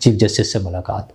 Chief justice سے ملاقات.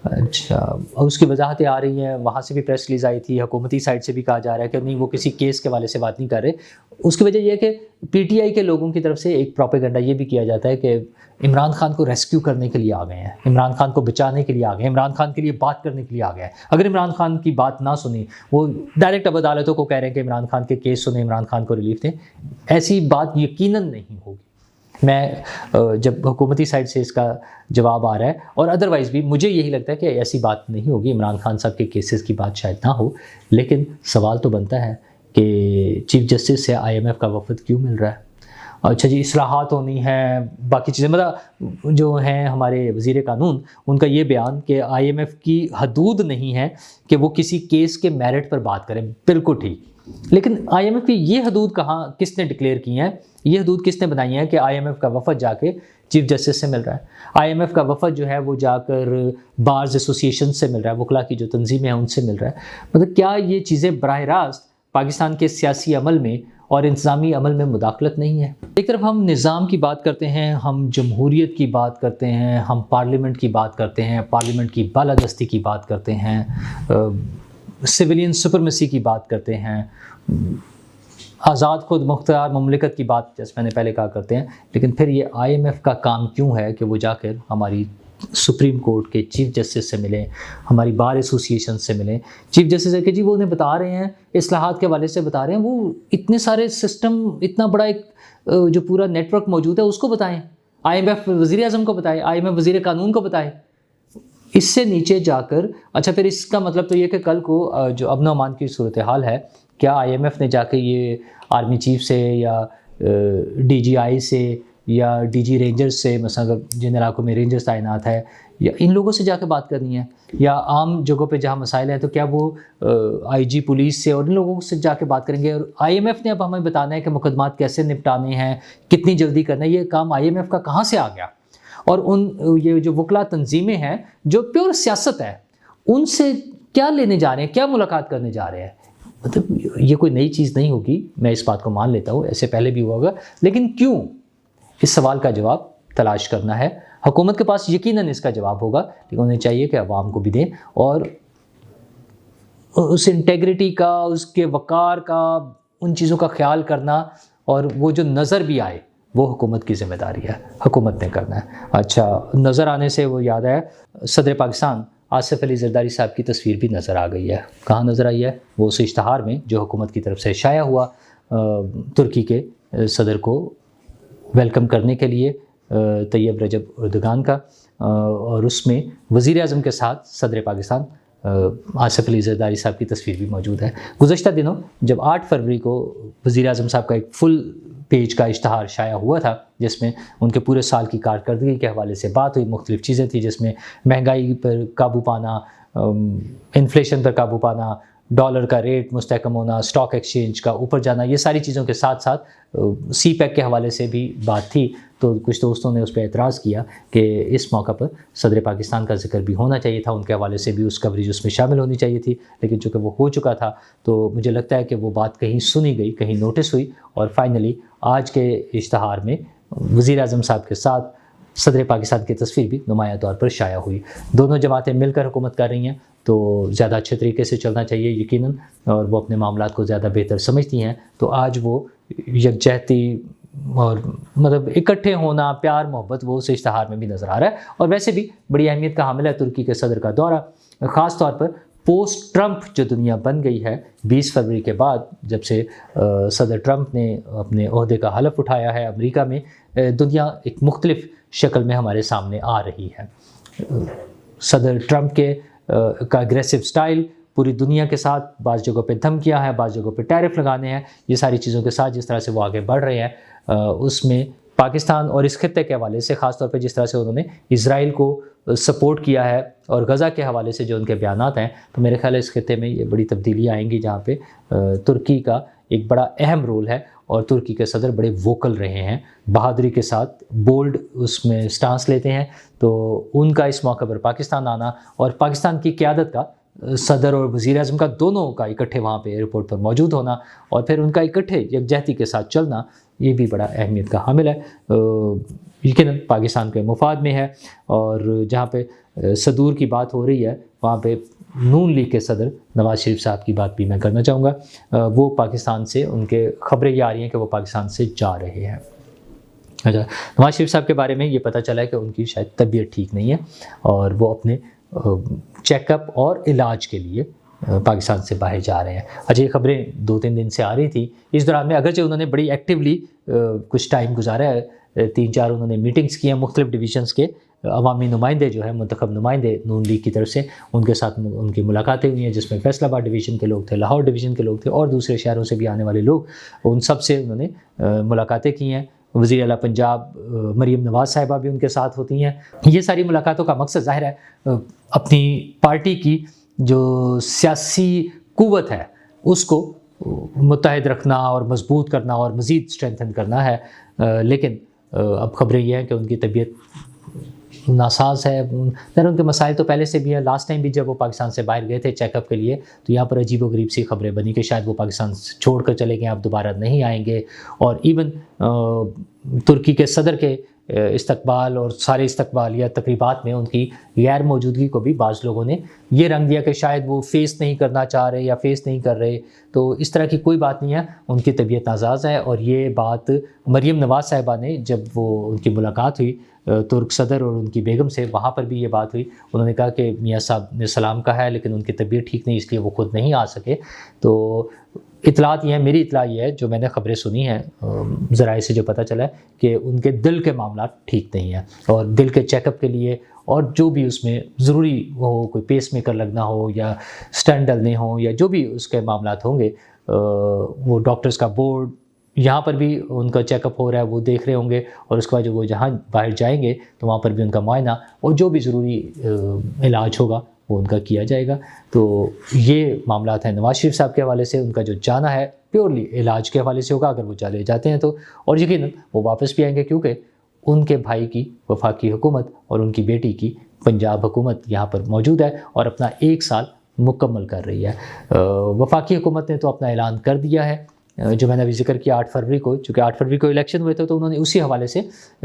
اچھا، اور اس کی وضاحتیں آ رہی ہیں، وہاں سے بھی پریس ریلیز آئی تھی، حکومتی سائٹ سے بھی کہا جا رہا ہے کہ نہیں وہ کسی کیس کے حوالے سے بات نہیں کر رہے. اس کی وجہ یہ ہے کہ پی ٹی آئی کے لوگوں کی طرف سے ایک پروپیگنڈا یہ بھی کیا جاتا ہے کہ عمران خان کو ریسکیو کرنے کے لیے آ گئے ہیں، عمران خان کو بچانے کے لیے آ گئے ہیں، عمران خان کے لیے بات کرنے کے لیے آ گئے ہیں. اگر عمران خان کی بات نہ سنی، وہ ڈائریکٹ اب عدالتوں کو کہہ رہے ہیں کہ عمران خان کے کیس سنیں، عمران خان کو ریلیف دیں. ایسی بات یقیناً نہیں ہوگی. میں جب حکومتی سائڈ سے اس کا جواب آ رہا ہے اور ادروائز بھی مجھے یہی لگتا ہے کہ ایسی بات نہیں ہوگی، عمران خان صاحب کے کیسز کی بات شاید نہ ہو. لیکن سوال تو بنتا ہے کہ چیف جسٹس سے آئی ایم ایف کا وفد کیوں مل رہا ہے؟ اچھا جی، اصلاحات ہونی ہیں، باقی چیزیں، مطلب جو ہیں ہمارے وزیر قانون، ان کا یہ بیان کہ آئی ایم ایف کی حدود نہیں ہے کہ وہ کسی کیس کے میرٹ پر بات کریں. بالکل ٹھیک، لیکن آئی ایم ایف کی یہ حدود کہاں، کس نے ڈکلیئر کی ہیں؟ یہ حدود کس نے بنائی ہیں کہ آئی ایم ایف کا وفد جا کے چیف جسٹس سے مل رہا ہے؟ آئی ایم ایف کا وفد جو ہے وہ جا کر بارز ایسوسیشن سے مل رہا ہے، وکلاء کی جو تنظیمیں ہیں ان سے مل رہا ہے. مطلب کیا یہ چیزیں براہ راست پاکستان کے سیاسی عمل میں اور انتظامی عمل میں مداخلت نہیں ہے؟ ایک طرف ہم نظام کی بات کرتے ہیں، ہم جمہوریت کی بات کرتے ہیں، ہم پارلیمنٹ کی بات کرتے ہیں، پارلیمنٹ کی بالادستی کی بات کرتے ہیں، سویلین سپرمیسی کی بات کرتے ہیں، آزاد خود مختار مملکت کی بات جیسے میں نے پہلے کہا کرتے ہیں. لیکن پھر یہ آئی ایم ایف کا کام کیوں ہے کہ وہ جا کر ہماری سپریم کورٹ کے چیف جسٹس سے ملیں، ہماری بار ایسوسیشن سے ملیں؟ چیف جسٹس ہے کہ جی وہ انہیں بتا رہے ہیں، اصلاحات کے حوالے سے بتا رہے ہیں، وہ اتنے سارے سسٹم، اتنا بڑا ایک جو پورا نیٹ ورک موجود ہے اس کو بتائیں. آئی ایم ایف وزیر اعظم کو بتائے، آئی ایم ایف وزیر قانون کو بتائے. اس سے نیچے جا کر اچھا پھر اس کا مطلب تو یہ کہ کل کو جو امن و امان کی صورتحال ہے، کیا آئی ایم ایف نے جا کے یہ آرمی چیف سے یا ڈی جی آئی سے یا ڈی جی رینجرز سے، مثلا جن علاقوں میں رینجرز تعینات ہے، یا ان لوگوں سے جا کے بات کرنی ہے؟ یا عام جگہوں پہ جہاں مسائل ہیں تو کیا وہ آئی جی پولیس سے اور ان لوگوں سے جا کے بات کریں گے؟ اور آئی ایم ایف نے اب ہمیں بتانا ہے کہ مقدمات کیسے نپٹانے ہیں، کتنی جلدی کرنا ہے. یہ کام آئی ایم ایف کا کہاں سے آ گیا؟ اور یہ جو وکلا تنظیمیں ہیں جو پیور سیاست ہے، ان سے کیا لینے جا رہے ہیں، کیا ملاقات کرنے جا رہے ہیں؟ مطلب یہ کوئی نئی چیز نہیں ہوگی، میں اس بات کو مان لیتا ہوں، ایسے پہلے بھی ہوا ہوگا. لیکن کیوں؟ اس سوال کا جواب تلاش کرنا ہے. حکومت کے پاس یقیناً اس کا جواب ہوگا، لیکن انہیں چاہیے کہ عوام کو بھی دیں، اور اس انٹیگریٹی کا، اس کے وقار کا، ان چیزوں کا خیال کرنا، اور وہ جو نظر بھی آئے وہ حکومت کی ذمہ داری ہے، حکومت نے کرنا ہے. اچھا، نظر آنے سے وہ یاد ہے، صدر پاکستان آصف علی زرداری صاحب کی تصویر بھی نظر آ گئی ہے. کہاں نظر آئی ہے؟ وہ اس اشتہار میں جو حکومت کی طرف سے شائع ہوا ترکی کے صدر کو ویلکم کرنے کے لیے، طیب رجب اردگان کا، اور اس میں وزیر اعظم کے ساتھ صدر پاکستان آصف علی زرداری صاحب کی تصویر بھی موجود ہے. گزشتہ دنوں جب 8 فروری کو وزیر اعظم صاحب کا ایک فل پیج کا اشتہار شائع ہوا تھا، جس میں ان کے پورے سال کی کارکردگی کے حوالے سے بات ہوئی، مختلف چیزیں تھیں، جس میں مہنگائی پر قابو پانا، انفلیشن پر قابو پانا، ڈالر کا ریٹ مستحکم ہونا، اسٹاک ایکسچینج کا اوپر جانا، یہ ساری چیزوں کے ساتھ ساتھ سی پیک کے حوالے سے بھی بات تھی. تو کچھ دوستوں نے اس پہ اعتراض کیا کہ اس موقع پر صدر پاکستان کا ذکر بھی ہونا چاہیے تھا، ان کے حوالے سے بھی اس کوریج اس میں شامل ہونی چاہیے تھی. لیکن چونکہ وہ ہو چکا تھا تو مجھے لگتا ہے کہ وہ بات کہیں سنی گئی، کہیں نوٹس ہوئی، اور فائنلی آج کے اشتہار میں وزیر اعظم صاحب کے ساتھ صدر پاکستان کی تصویر بھی نمایاں طور پر شائع ہوئی. دونوں جماعتیں مل کر حکومت کر رہی ہیں تو زیادہ اچھے طریقے سے چلنا چاہیے یقیناً، اور وہ اپنے معاملات کو زیادہ بہتر سمجھتی ہیں. تو آج وہ یکجہتی اور مطلب اکٹھے ہونا، پیار محبت، وہ اس اشتہار میں بھی نظر آ رہا ہے. اور ویسے بھی بڑی اہمیت کا حامل ہے ترکی کے صدر کا دورہ، خاص طور پر پوسٹ ٹرمپ جو دنیا بن گئی ہے 20 فروری کے بعد، جب سے صدر ٹرمپ نے اپنے عہدے کا حلف اٹھایا ہے امریکہ میں. دنیا ایک مختلف شکل میں ہمارے سامنے آ رہی ہے. صدر ٹرمپ کا اگریسو سٹائل پوری دنیا کے ساتھ، بعض جگہوں پہ دھمکیاں ہیں، بعض جگہوں پہ ٹیرف لگانے ہیں، یہ ساری چیزوں کے ساتھ جس طرح سے وہ آگے بڑھ رہے ہیں، اس میں پاکستان اور اس خطے کے حوالے سے خاص طور پہ جس طرح سے انہوں نے اسرائیل کو سپورٹ کیا ہے، اور غزہ کے حوالے سے جو ان کے بیانات ہیں، تو میرے خیال ہے اس خطے میں یہ بڑی تبدیلیاں آئیں گی، جہاں پہ ترکی کا ایک بڑا اہم رول ہے، اور ترکی کے صدر بڑے ووکل رہے ہیں، بہادری کے ساتھ بولڈ اس میں سٹانس لیتے ہیں. تو ان کا اس موقع پر پاکستان آنا اور پاکستان کی قیادت کا صدر اور وزیر اعظم کا دونوں کا اکٹھے وہاں پہ ایئرپورٹ پر موجود ہونا اور پھر ان کا اکٹھے یکجہتی کے ساتھ چلنا، یہ بھی بڑا اہمیت کا حامل ہے، یقیناً پاکستان کے مفاد میں ہے۔ اور جہاں پہ صدور کی بات ہو رہی ہے وہاں پہ نون لیگ کے صدر نواز شریف صاحب کی بات بھی میں کرنا چاہوں گا۔ وہ پاکستان سے، ان کے خبریں یہ آ رہی ہیں کہ وہ پاکستان سے جا رہے ہیں۔ اچھا، نواز شریف صاحب کے بارے میں یہ پتہ چلا ہے کہ ان کی شاید طبیعت ٹھیک نہیں ہے اور وہ اپنے چیک اپ اور علاج کے لیے پاکستان سے باہر جا رہے ہیں۔ اچھا، یہ خبریں 2-3 دن سے آ رہی تھی۔ اس دوران میں اگرچہ انہوں نے بڑی ایکٹیولی کچھ ٹائم گزارا ہے، 3-4 انہوں نے میٹنگز کی ہیں مختلف ڈویژنز کے عوامی نمائندے جو ہیں، منتخب نمائندے نون لیگ کی طرف سے، ان کے ساتھ ان کی ملاقاتیں ہوئی ہیں، جس میں فیصل آباد ڈویژن کے لوگ تھے، لاہور ڈویژن کے لوگ تھے اور دوسرے شہروں سے بھی آنے والے لوگ، ان سب سے انہوں نے ملاقاتیں کی ہیں۔ وزیر اعلیٰ پنجاب مریم نواز صاحبہ بھی ان کے ساتھ ہوتی ہیں۔ یہ ساری ملاقاتوں کا مقصد ظاہر ہے اپنی پارٹی کی جو سیاسی قوت ہے اس کو متحد رکھنا اور مضبوط کرنا اور مزید اسٹرینتھن کرنا ہے، لیکن اب خبریں یہ ہیں کہ ان کی طبیعت ناساز ہے۔ ان کے مسائل تو پہلے سے بھی ہیں، لاسٹ ٹائم بھی جب وہ پاکستان سے باہر گئے تھے چیک اپ کے لیے تو یہاں پر عجیب و غریب سی خبریں بنی کہ شاید وہ پاکستان چھوڑ کر چلے گئے، اب دوبارہ نہیں آئیں گے، اور ایون ترکی کے صدر کے استقبال اور سارے استقبال یا تقریبات میں ان کی غیر موجودگی کو بھی بعض لوگوں نے یہ رنگ دیا کہ شاید وہ فیس نہیں کرنا چاہ رہے یا فیس نہیں کر رہے، تو اس طرح کی کوئی بات نہیں ہے، ان کی طبیعت ناساز ہے۔ اور یہ بات مریم نواز صاحبہ نے جب وہ ان کی ملاقات ہوئی ترک صدر اور ان کی بیگم سے، وہاں پر بھی یہ بات ہوئی، انہوں نے کہا کہ میاں صاحب نے سلام کہا ہے لیکن ان کی طبیعت ٹھیک نہیں، اس لیے وہ خود نہیں آ سکے۔ تو اطلاعات یہ ہیں، میری اطلاع یہ ہے جو میں نے خبریں سنی ہیں ذرائع سے جو پتہ چلا ہے کہ ان کے دل کے معاملات ٹھیک نہیں ہیں، اور دل کے چیک اپ کے لیے اور جو بھی اس میں ضروری ہو، کوئی پیس میکر لگنا ہو یا اسٹینڈ ڈلنے ہوں یا جو بھی اس کے معاملات ہوں گے، وہ ڈاکٹرز کا بورڈ یہاں پر بھی ان کا چیک اپ ہو رہا ہے، وہ دیکھ رہے ہوں گے، اور اس کے بعد جب وہ جہاں باہر جائیں گے تو وہاں پر بھی ان کا معائنہ اور جو بھی ضروری علاج ہوگا وہ ان کا کیا جائے گا۔ تو یہ معاملات ہیں نواز شریف صاحب کے حوالے سے، ان کا جو جانا ہے پیورلی علاج کے حوالے سے ہوگا اگر وہ چلے جاتے ہیں تو، اور یقیناً وہ واپس بھی آئیں گے کیونکہ ان کے بھائی کی وفاقی حکومت اور ان کی بیٹی کی پنجاب حکومت یہاں پر موجود ہے اور اپنا 1 سال مکمل کر رہی ہے۔ وفاقی حکومت نے تو اپنا اعلان کر دیا ہے، جو میں نے ابھی ذکر کیا 8 فروری کو، چونکہ 8 فروری کو الیکشن ہوئے تھے تو انہوں نے اسی حوالے سے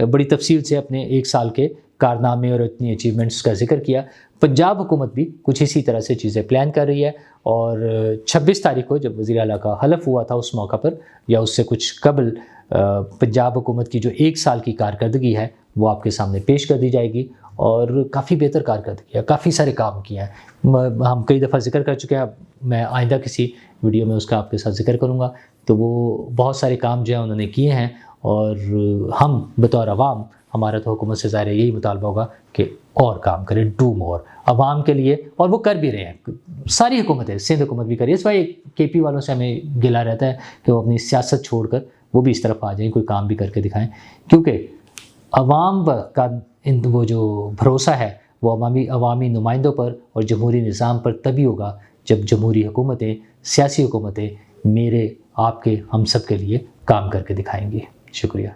بڑی تفصیل سے اپنے 1 سال کے کارنامے اور اتنی اچیومنٹس کا ذکر کیا۔ پنجاب حکومت بھی کچھ اسی طرح سے چیزیں پلان کر رہی ہے، اور 26 تاریخ کو جب وزیر اعلیٰ کا حلف ہوا تھا اس موقع پر یا اس سے کچھ قبل، پنجاب حکومت کی جو 1 سال کی کارکردگی ہے وہ آپ کے سامنے پیش کر دی جائے گی، اور کافی بہتر کارکردگی ہے، کافی سارے کام کیے ہیں، ہم کئی دفعہ ذکر کر چکے ہیں، میں آئندہ کسی ویڈیو میں اس کا آپ کے ساتھ ذکر کروں گا۔ تو وہ بہت سارے کام جو ہیں انہوں نے کیے ہیں، اور ہم بطور عوام، ہمارا تو حکومت سے ظاہر یہی مطالبہ ہوگا کہ اور کام کریں، ڈو مور عوام کے لیے، اور وہ کر بھی رہے ہیں، ساری حکومتیں، سندھ حکومت بھی کر رہی ہے۔ اس وجہ کے پی والوں سے ہمیں گلا رہتا ہے کہ وہ اپنی سیاست چھوڑ کر وہ بھی اس طرف آ جائیں، کوئی کام بھی کر کے دکھائیں، کیونکہ عوام کا وہ جو بھروسہ ہے وہ عوامی نمائندوں پر اور جمہوری نظام پر تبھی ہوگا جب جمہوری حکومتیں، سیاسی حکومتیں میرے، آپ کے، ہم سب کے لیے کام کر کے دکھائیں گی۔ شکریہ۔